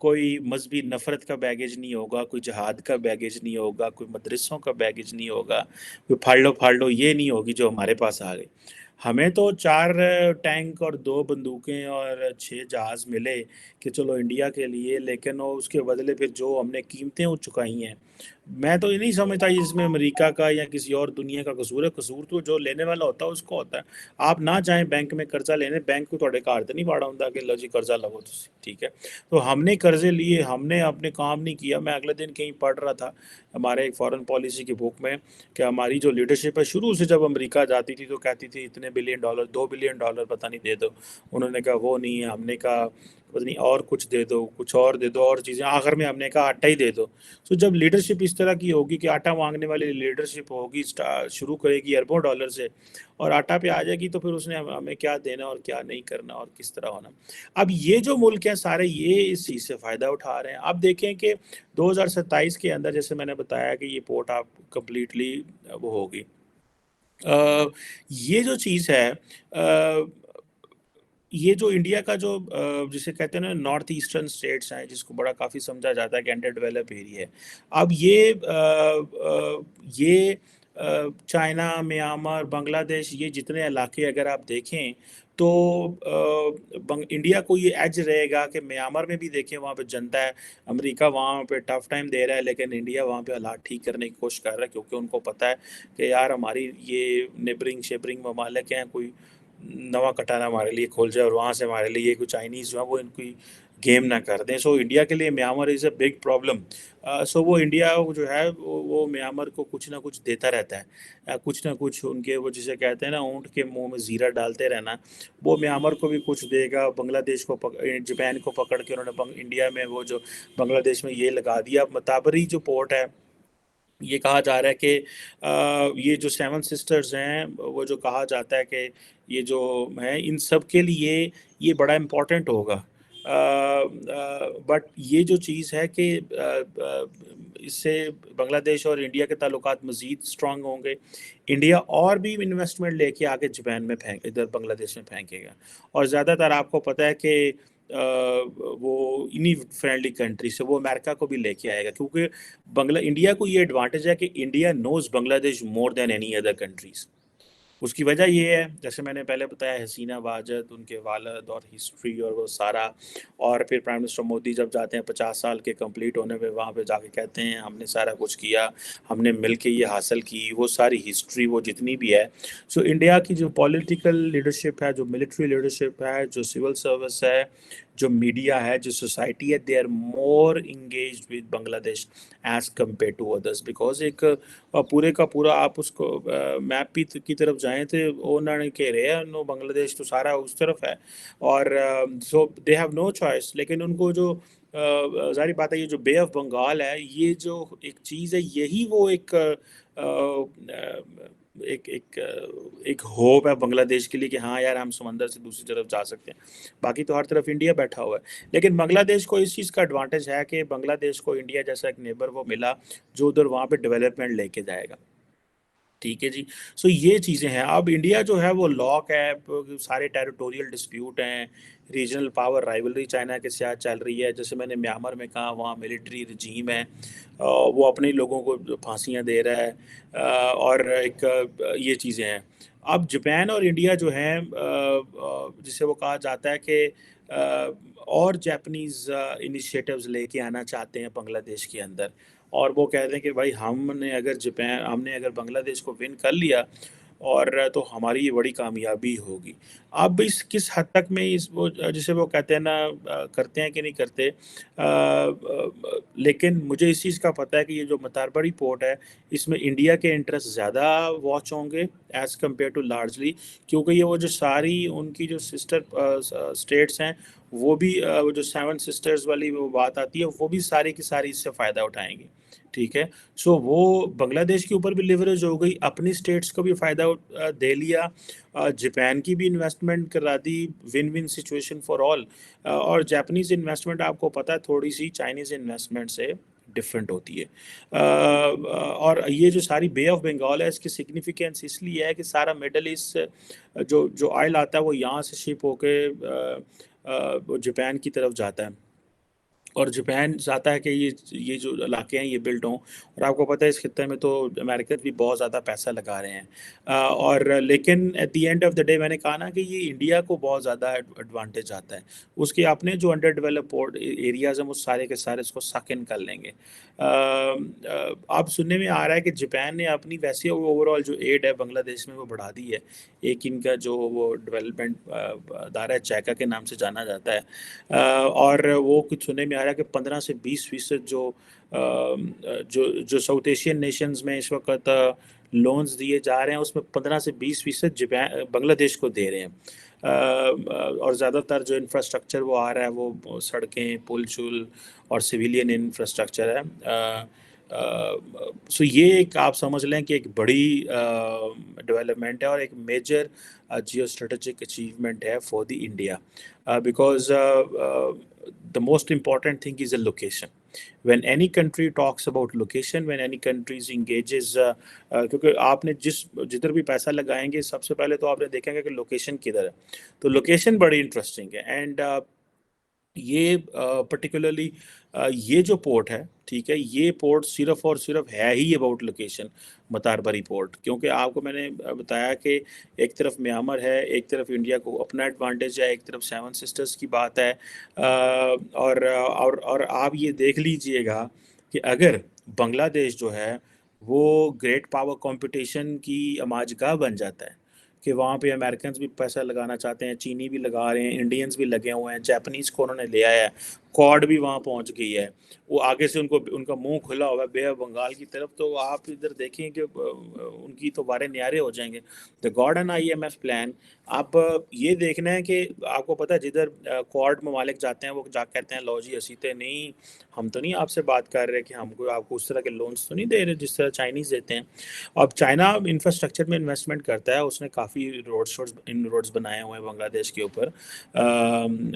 کوئی مذہبی نفرت کا بیگیج نہیں ہوگا، کوئی جہاد کا بیگیج نہیں ہوگا، کوئی مدرسوں کا بیگیج نہیں ہوگا، کوئی پھاڑ لو یہ نہیں ہوگی جو ہمارے پاس آ گئی۔ ہمیں تو 4 ٹینک اور 2 بندوقیں اور 6 جہاز ملے کہ چلو انڈیا کے لیے، لیکن وہ اس کے بدلے پھر جو ہم نے قیمتیں چکائی ہیں، میں تو یہ نہیں سمجھتا اس میں امریکہ کا یا کسی اور دنیا کا قصور ہے۔ قصور تو جو لینے والا ہوتا ہے اس کو ہوتا ہے۔ آپ نہ جائیں بینک میں قرضہ لینے، بینک کو تھوڑے کارڈ نہیں پاڑا ہوں کہ لو جی قرضہ لگو تسی، ٹھیک ہے۔ تو ہم نے قرضے لیے، ہم نے اپنے کام نہیں کیا۔ میں اگلے دن کہیں پڑھ رہا تھا ہمارے ایک فارن پالیسی کی بک میں کہ ہماری جو لیڈرشپ ہے شروع سے جب امریکہ جاتی تھی تو کہتی تھی اتنے بلین ڈالر، $2 بلین پتہ نہیں دے دو۔ انہوں نے کہا وہ نہیں ہے، ہم نے کہا پتہ نہیں اور کچھ دے دو، کچھ اور دے دو اور چیزیں، آخر میں ہم نے کہا آٹا ہی دے دو۔ تو جب لیڈرشپ اس طرح کی ہوگی کہ آٹا مانگنے والی لیڈرشپ ہوگی، شروع کرے گی اربوں ڈالر سے اور آٹا پہ آ جائے گی، تو پھر اس نے ہمیں کیا دینا اور کیا نہیں کرنا اور کس طرح ہونا۔ اب یہ جو ملک ہیں سارے یہ اس چیز سے فائدہ اٹھا رہے ہیں۔ اب دیکھیں کہ 2027 کے اندر جیسے میں نے بتایا کہ یہ پورٹ آپ کمپلیٹلی وہ ہوگی۔ یہ جو چیز ہے، یہ جو انڈیا کا جو جسے کہتے ہیں نا نارتھ ایسٹرن اسٹیٹس ہیں، جس کو بڑا کافی سمجھا جاتا ہے کہ انڈر ڈیولپ ایریا ہے۔ اب یہ چائنا، میانمار، بنگلہ دیش، یہ جتنے علاقے اگر آپ دیکھیں تو انڈیا کو یہ ایج رہے گا کہ میانمار میں بھی دیکھیں وہاں پہ جنتا ہے، امریکہ وہاں پہ ٹف ٹائم دے رہا ہے، لیکن انڈیا وہاں پہ حالات ٹھیک کرنے کی کوشش کر رہا ہے، کیونکہ ان کو پتہ ہے کہ یار ہماری یہ نیبرنگ شیبرنگ ممالک ہیں، کوئی نواں کٹانا ہمارے لیے کھول جائے اور وہاں سے ہمارے لیے کوئی چائنیز جو ہے وہ ان کی گیم نہ کر دیں۔ سو انڈیا کے لیے Myanmar is a big problem. So وہ انڈیا جو ہے وہ میانمار کو کچھ نہ کچھ دیتا رہتا ہے، کچھ نہ کچھ ان کے وہ جسے کہتے ہیں نا اونٹ کے منہ میں زیرہ ڈالتے رہنا، وہ میانمار کو بھی کچھ دے گا۔ بنگلہ دیش کو جاپان کو پکڑ کے انہوں نے انڈیا میں وہ جو بنگلہ دیش میں یہ لگا دیا۔ متابری جو پورٹ ہے، یہ کہا جا رہا ہے کہ یہ جو 7 سسٹرز ہیں، وہ جو کہا جاتا ہے کہ یہ جو ہیں ان سب کے لیے یہ بڑا امپورٹنٹ ہوگا۔ بٹ یہ جو چیز ہے کہ اس سے بنگلہ دیش اور انڈیا کے تعلقات مزید اسٹرانگ ہوں گے۔ انڈیا اور بھی انویسٹمنٹ لے کے آگے جاپان میں ادھر بنگلہ دیش میں پھینکے گا، اور زیادہ تر آپ کو پتہ ہے کہ وہ انہی فرینڈلی کنٹری سے وہ امریکہ کو بھی لے کے آئے گا، کیونکہ انڈیا کو یہ ایڈوانٹیج ہے کہ انڈیا نوز بنگلہ دیش مور دین اینی ادر کنٹریز۔ اس کی وجہ یہ ہے جیسے میں نے پہلے بتایا، حسینہ واجد، ان کے والد اور ہسٹری اور وہ سارا، اور پھر پرائم منسٹر مودی جب جاتے ہیں 50 سال کے کمپلیٹ ہونے پہ وہاں پہ جا کے کہتے ہیں ہم نے سارا کچھ کیا، ہم نے مل کے یہ حاصل کی، وہ ساری ہسٹری وہ جتنی بھی ہے۔ سو انڈیا کی جو پولیٹیکل لیڈرشپ ہے، جو ملٹری لیڈرشپ ہے، جو سول سروس ہے، جو میڈیا ہے، جو سوسائٹی ہے، they are more engaged with Bangladesh as compare to others, because ایک پورے کا پورا آپ اس کو میپ کی طرف جائیں تو انہوں نے کہہ رہے ہیں نو بنگلہ دیش تو سارا اس طرف ہے، اور سو دے ہیو نو چوائس۔ لیکن ان کو جو ظاہری بات ہے، یہ جو بے آف بنگال ہے، یہ جو ایک چیز ہے، یہی وہ ایک ہوپ ہے بنگلہ دیش کے لیے کہ ہاں یار ہم سمندر سے دوسری طرف جا سکتے ہیں۔ باقی تو ہر طرف انڈیا بیٹھا ہوا ہے، لیکن بنگلہ دیش کو اس چیز کا ایڈوانٹیج ہے کہ بنگلہ دیش کو انڈیا جیسا ایک نیبر وہ ملا جو ادھر وہاں پہ ڈیولپمنٹ لے کے جائے گا، ٹھیک ہے جی۔ سو یہ چیزیں ہیں۔ اب انڈیا جو ہے وہ لاک ہے، سارے ٹیریٹوریل ڈسپیوٹ ہیں، ریجنل پاور رائیولری چائنا کے ساتھ چل رہی ہے، جیسے میں نے میانمار میں کہا وہاں ملٹری رجیم ہے، وہ اپنے لوگوں کو پھانسیاں دے رہا ہے، اور ایک یہ چیزیں ہیں۔ اب جاپان اور انڈیا جو ہیں، جسے وہ کہا جاتا ہے کہ اور جاپنیز انیشیٹوز لے کے آنا چاہتے ہیں بنگلہ دیش کے اندر، اور وہ کہتے ہیں کہ بھائی ہم نے اگر بنگلہ دیش کو ون کر لیا اور تو ہماری یہ بڑی کامیابی ہوگی۔ اب اس کس حد تک میں وہ جسے وہ کہتے ہیں نا کرتے ہیں کہ نہیں کرتے، لیکن مجھے اس چیز کا پتہ ہے کہ یہ جو متاربڑی پورٹ ہے، اس میں انڈیا کے انٹرسٹ زیادہ واچ ہوں گے ایز کمپیئر ٹو لارجلی، کیونکہ یہ وہ جو ساری ان کی جو سسٹر اسٹیٹس ہیں، وہ بھی وہ جو 7 سسٹرز والی وہ بات آتی ہے، وہ بھی ساری کی ساری اس سے فائدہ اٹھائیں گی، ٹھیک ہے۔ سو وہ بنگلہ دیش کے اوپر بھی لیوریج ہو گئی، اپنی سٹیٹس کو بھی فائدہ دے لیا، جاپان کی بھی انویسٹمنٹ کرا دی، win win situation for all. اور جاپنیز انویسٹمنٹ آپ کو پتہ ہے تھوڑی سی چائنیز انویسٹمنٹ سے ڈفرینٹ ہوتی ہے، اور یہ جو ساری بے آف بنگال ہے، اس کی سگنیفیکینس اس لیے ہے کہ سارا مڈل ایسٹ جو آئل آتا ہے وہ یہاں سے شپ ہو کے وہ جاپان کی طرف جاتا ہے۔ اور جاپان چاہتا ہے کہ یہ جو علاقے ہیں یہ بلڈ ہوں، اور آپ کو پتہ ہے اس خطے میں تو امریکن بھی بہت زیادہ پیسہ لگا رہے ہیں، اور لیکن at the end of the day میں نے کہا نا کہ یہ انڈیا کو بہت زیادہ ایڈوانٹیج آتا ہے، اس کے اپنے جو انڈر ڈیولپ پورٹ ایریاز ہیں وہ سارے کے سارے اس کو سک ان کر لیں گے۔ اب سننے میں آ رہا ہے کہ جاپان نے اپنی ویسے اوور آل جو ایڈ ہے بنگلہ دیش میں وہ بڑھا دی ہے، ایک ان کا جو وہ ڈیولپمنٹ ادارہ ہے چیکا کے نام سے جانا جاتا ہے، اور وہ کچھ سننے میں آ رہا ہے کہ 15 سے 20% جو ساؤتھ ایشین نیشنز میں اس وقت لونز دیے جا رہے ہیں اس میں 15 سے 20% جاپان بنگلہ دیش کو دے رہے ہیں، اور زیادہ تر جو انفراسٹرکچر وہ آ رہا ہے وہ سڑکیں، پل چل اور سویلین انفراسٹرکچر ہے۔ سو یہ ایک آپ سمجھ لیں کہ ایک بڑی ڈیولپمنٹ ہے اور ایک میجر جیو اسٹریٹجک اچیومنٹ ہے for the India, because the most important thing is a location. When any country talks about location, when any country engages کیونکہ آپ نے جدھر بھی پیسہ لگائیں گے سب سے پہلے تو آپ نے دیکھیں گے کہ لوکیشن کدھر ہے، تو لوکیشن بڑی انٹرسٹنگ ہے، اینڈ یہ پرٹیکولرلی یہ جو پورٹ ہے ٹھیک ہے، یہ پورٹ صرف اور صرف ہے ہی اباؤٹ لوکیشن، متار بری پورٹ، کیونکہ آپ کو میں نے بتایا کہ ایک طرف میانمار ہے، ایک طرف انڈیا کو اپنا ایڈوانٹیج ہے، ایک طرف سیون سسٹرز کی بات ہے، اور آپ یہ دیکھ لیجئے گا کہ اگر بنگلہ دیش جو ہے وہ گریٹ پاور کمپٹیشن کی اماجگاہ بن جاتا ہے کہ وہاں پہ امریکنز بھی پیسہ لگانا چاہتے ہیں، چینی بھی لگا رہے ہیں، انڈینز بھی لگے ہوئے ہیں، جاپنیز کو انہوں نے لے آیا ہے، کواڈ بھی وہاں پہنچ گئی ہے، وہ آگے سے ان کا منہ کھلا ہوا ہے بے آف بنگال کی طرف، تو آپ ادھر دیکھیں کہ ان کی تو بارے نیارے ہو جائیں گے۔ The God and I M F plan, آپ یہ دیکھنا ہے کہ آپ کو پتہ ہے جدھر کوارڈ ممالک جاتے ہیں وہ جا کہتے ہیں لو جی اسی تے نہیں، ہم تو نہیں آپ سے بات کر رہے کہ ہم کو آپ کو اس طرح کے لونز تو نہیں دے رہے جس طرح چائنیز دیتے ہیں۔ اب چائنا انفراسٹرکچر میں انویسٹمنٹ کرتا ہے، اس نے کافی روڈز بنائے ہوئے ہیں بنگلہ دیش کے اوپر،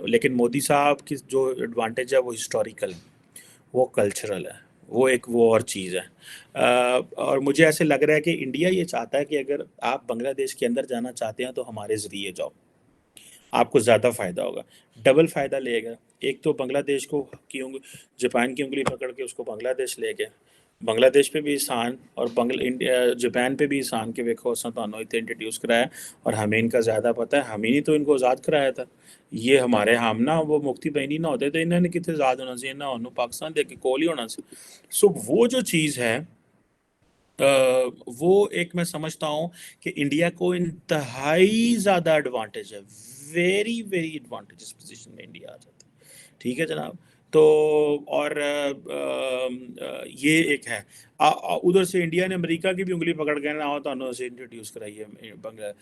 لیکن مودی صاحب کی جو ایڈوانٹیج ہے وہ ہسٹوریکل ہے، وہ کلچرل ہے، وہ اور چیز ہے، اور مجھے ایسے لگ رہا ہے کہ انڈیا یہ چاہتا ہے کہ اگر آپ بنگلہ دیش کے اندر جانا چاہتے ہیں تو ہمارے ذریعے جاؤ، آپ کو زیادہ فائدہ ہوگا، ڈبل فائدہ لے گا، ایک تو بنگلہ دیش کو جاپان کی انگلی پکڑ کے اس کو بنگلہ دیش لے گئے، بنگلہ دیش پہ بھی احسان اور جاپان پہ بھی احسان کہ ویکھو اساں تانوں اتنے انٹروڈیوس کرایا اور ہمیں ان کا زیادہ پتہ ہے، ہمیں نہیں تو ان کو آزاد کرایا تھا، یہ ہمارے ہم نا وہ مفتی بینی نہ ہوتے تو انہوں نے کتنے آزاد ہونا سی، انہوں نے پاکستان دے کے کول ہی ہونا سی۔ سو وہ جو چیز ہے وہ ایک میں سمجھتا ہوں کہ انڈیا کو انتہائی زیادہ ایڈوانٹیج ہے، ویری ویری ایڈوانٹیجز پوزیشن میں انڈیا آ جاتا ہے، ٹھیک ہے جناب۔ تو اور یہ ایک ہے، ادھر سے انڈیا نے امریکہ کی بھی انگلی پکڑ کے نہ تو انہوں سے انٹروڈیوس کرائی ہے Bangla,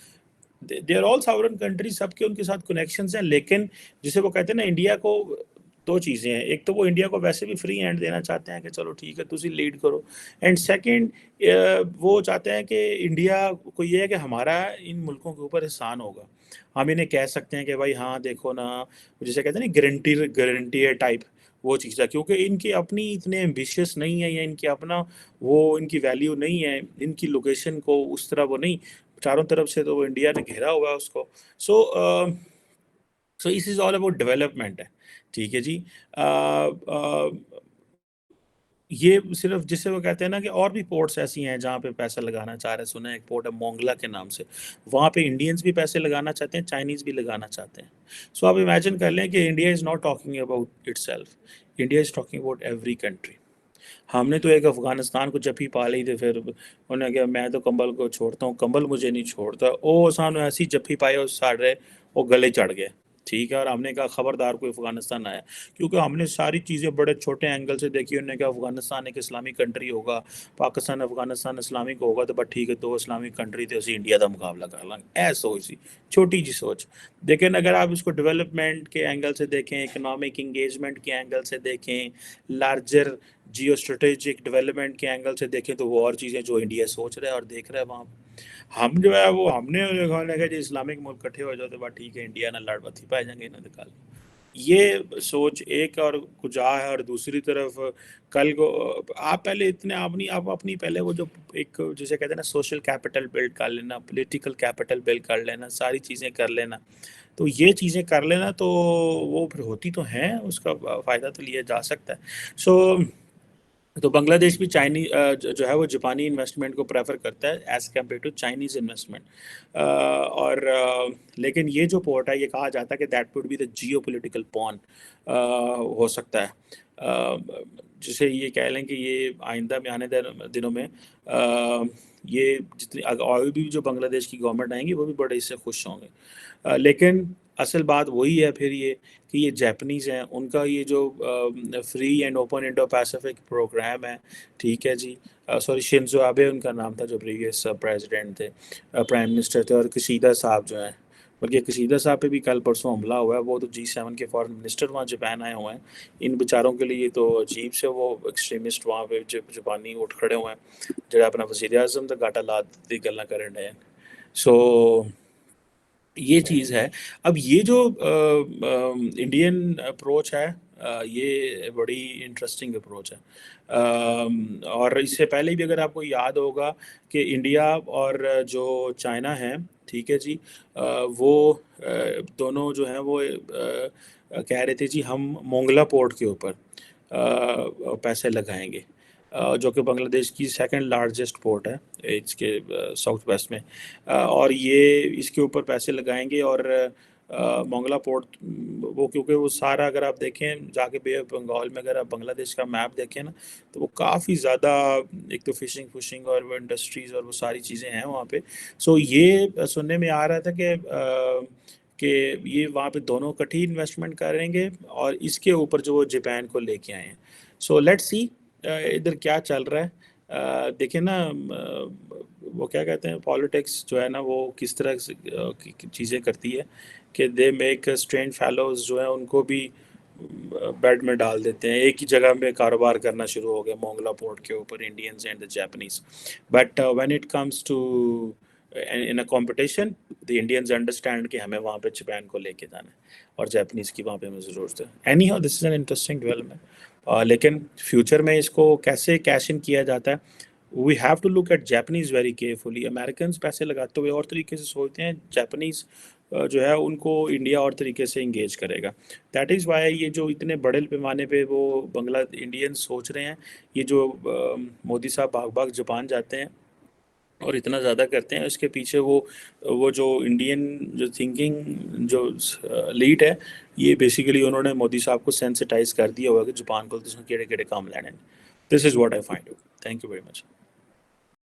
they are all sovereign country, سب کے ان کے ساتھ کنیکشنز ہیں، لیکن جسے وہ کہتے ہیں نا انڈیا کو دو چیزیں ہیں، ایک تو وہ انڈیا کو ویسے بھی فری ہینڈ دینا چاہتے ہیں کہ چلو ٹھیک ہے تسی لیڈ کرو، اینڈ سیکنڈ وہ چاہتے ہیں کہ انڈیا کو یہ ہے کہ ہمارا ان ملکوں کے اوپر احسان ہوگا، ہم انہیں کہہ سکتے ہیں کہ بھائی ہاں دیکھو نا، جسے کہتے ہیں نا گارنٹی ٹائپ وہ چیز ہے، کیونکہ ان کی اپنی اتنے ایمبیشیس نہیں ہے، یا ان کی اپنا وہ ان کی ویلیو نہیں ہے، ان کی لوکیشن کو اس طرح وہ نہیں، چاروں طرف سے تو وہ انڈیا نے گھیرا ہوا ہے اس کو، سو اس از آل اباؤٹ ڈیولپمنٹ ہے، ٹھیک ہے جی۔ یہ صرف جسے وہ کہتے ہیں نا کہ اور بھی پورٹس ایسی ہیں جہاں پہ پیسہ لگانا چاہ رہے ہیں، سنا ہے ایک پورٹ ہے مونگلا کے نام سے، وہاں پہ انڈینز بھی پیسے لگانا چاہتے ہیں، چائنیز بھی لگانا چاہتے ہیں، سو آپ امیجن کر لیں کہ India is not talking about it self, India is talking about every country. ہم نے تو ایک افغانستان کو جپھی پا لی تھی، پھر انہوں نے کہا میں تو کمبل کو چھوڑتا ہوں، کمبل مجھے نہیں چھوڑتا، او سانو ایسی جپھی پائے اور ساڑ رہے وہ گلے چڑھ گئے، ٹھیک ہے، اور ہم نے کہا خبردار کوئی افغانستان آیا، کیونکہ ہم نے ساری چیزیں بڑے چھوٹے اینگل سے دیکھی، انہوں نے کہا افغانستان ایک اسلامی کنٹری ہوگا، پاکستان افغانستان اسلامک ہوگا تو بس ٹھیک ہے، دو اسلامک کنٹری تھے، اسی انڈیا کا مقابلہ کر لیں گے، ایس سوچ سی چھوٹی جی سوچ، لیکن اگر آپ اس کو ڈیولپمنٹ کے اینگل سے دیکھیں، اکنامک انگیجمنٹ کے اینگل سے دیکھیں، لارجر جیو اسٹریٹجک ڈیولپمنٹ کے اینگل سے دیکھیں تو وہ اور چیزیں جو انڈیا سوچ رہا ہے اور دیکھ رہا ہے وہاں، ہم جو ہے وہ ہم نے کہا کہ جی اسلامک ملک کٹھے ہو جاتے بات ٹھیک ہے، انڈیا نہ لڑ بتھی پائے جائیں گے انہوں نے کہا، یہ سوچ ایک اور کجا ہے، اور دوسری طرف کل کو آپ پہلے اتنے آپ اپنی پہلے وہ جو ایک جسے کہتے ہیں نا سوشل کیپٹل بلڈ کر لینا، پولیٹیکل کیپٹل بلڈ کر لینا، ساری چیزیں کر لینا، تو یہ چیزیں کر لینا تو وہ پھر ہوتی تو ہیں، اس کا فائدہ تو لیا جا سکتا ہے. تو بنگلہ دیش بھی چائنی جو ہے وہ جاپانی انویسٹمنٹ کو پریفر کرتا ہے as compare to Chinese investment. اور لیکن یہ جو پورٹ ہے، یہ کہا جاتا ہے کہ that would be the geopolitical pawn ہو سکتا ہے، جسے یہ کہہ لیں کہ یہ آئندہ میں آنے دنوں میں یہ جتنی اور بھی جو بنگلہ دیش کی گورنمنٹ آئیں گی وہ بھی بڑے اس سے خوش ہوں گے. لیکن اصل بات وہی ہے پھر یہ کہ یہ جیپنیز ہیں، ان کا یہ جو free and open Indo Pacific program ہے، ٹھیک ہے جی، سوری شنزو آبے ان کا نام تھا جو پریویس پریزیڈنٹ تھے، پرائم منسٹر تھے، اور کشیدہ صاحب جو ہیں، بلکہ کشیدہ صاحب پہ بھی کل پرسوں حملہ ہوا ہے، وہ تو G7 کے فارن منسٹر وہاں جاپان آئے ہوئے ہیں. ان بیچاروں کے لیے تو عجیب سے وہ ایکسٹریمسٹ وہاں پہ جاپانی اٹھ کھڑے ہوئے ہیں، جڑا اپنا وزیر اعظم تو گاٹا لاد دی گلا کرن رہے ہیں. سو یہ چیز ہے. اب یہ جو انڈین اپروچ ہے، یہ بڑی انٹرسٹنگ اپروچ ہے. اور اس سے پہلے بھی اگر آپ کو یاد ہوگا کہ انڈیا اور جو چائنا ہے، ٹھیک ہے جی، وہ دونوں جو ہیں وہ کہہ رہے تھے جی ہم مونگلا پورٹ کے اوپر پیسے لگائیں گے، جو کہ بنگلہ دیش کی سیکنڈ لارجسٹ پورٹ ہے اس کے ساؤتھ ویسٹ میں. اور یہ اس کے اوپر پیسے لگائیں گے. اور مونگلا پورٹ وہ کیونکہ وہ سارا اگر آپ دیکھیں جا کے بے آف بنگال میں، اگر آپ بنگلہ دیش کا میپ دیکھیں نا، تو وہ کافی زیادہ ایک تو فشنگ اور وہ انڈسٹریز اور وہ ساری چیزیں ہیں وہاں پہ. سو یہ سننے میں آ رہا تھا کہ یہ وہاں پہ دونوں کٹھی انویسٹمنٹ کریں گے، اور اس کے اوپر جو وہ جاپان کو لے کے آئے ہیں. سو لیٹ سی ادھر کیا چل رہا ہے. دیکھیں نا وہ کیا کہتے ہیں، پالیٹکس جو ہے نا وہ کس طرح سے چیزیں کرتی ہے کہ دے میک اسٹرینج فیلوز جو ہیں ان کو بھی بیڈ میں ڈال دیتے ہیں. ایک ہی جگہ میں کاروبار کرنا شروع ہو گیا مونگلا پورٹ کے اوپر، Indians and the Japanese. But when it comes to in a competition, the Indians understand کہ ہمیں وہاں پہ جاپان کو لے کے جانا ہے، اور جاپنیز کی وہاں پہ ہمیں ضرورت ہے. Anyhow this is an interesting development. لیکن فیوچر میں اس کو کیسے کیش ان کیا جاتا ہے، we have to look at Japanese very carefully. Americans پیسے لگاتے ہوئے اور طریقے سے سوچتے ہیں، جاپنیز جو ہے ان کو انڈیا اور طریقے سے انگیج کرے گا. دیٹ از وائی یہ جو اتنے بڑے پیمانے پہ وہ بنگلہ انڈینز سوچ رہے ہیں، یہ جو مودی صاحب بھاگ بھاگ جاپان جاتے ہیں اور اتنا زیادہ کرتے ہیں، اس کے پیچھے وہ جو انڈین جو تھنکنگ جو لیڈ ہے، یہ بیسیکلی انہوں نے مودی صاحب کو سینسٹائز کر دیا ہوا کہ جاپان کو کیڑے کیڑے کام لینے. This is what I find. Thank you very much.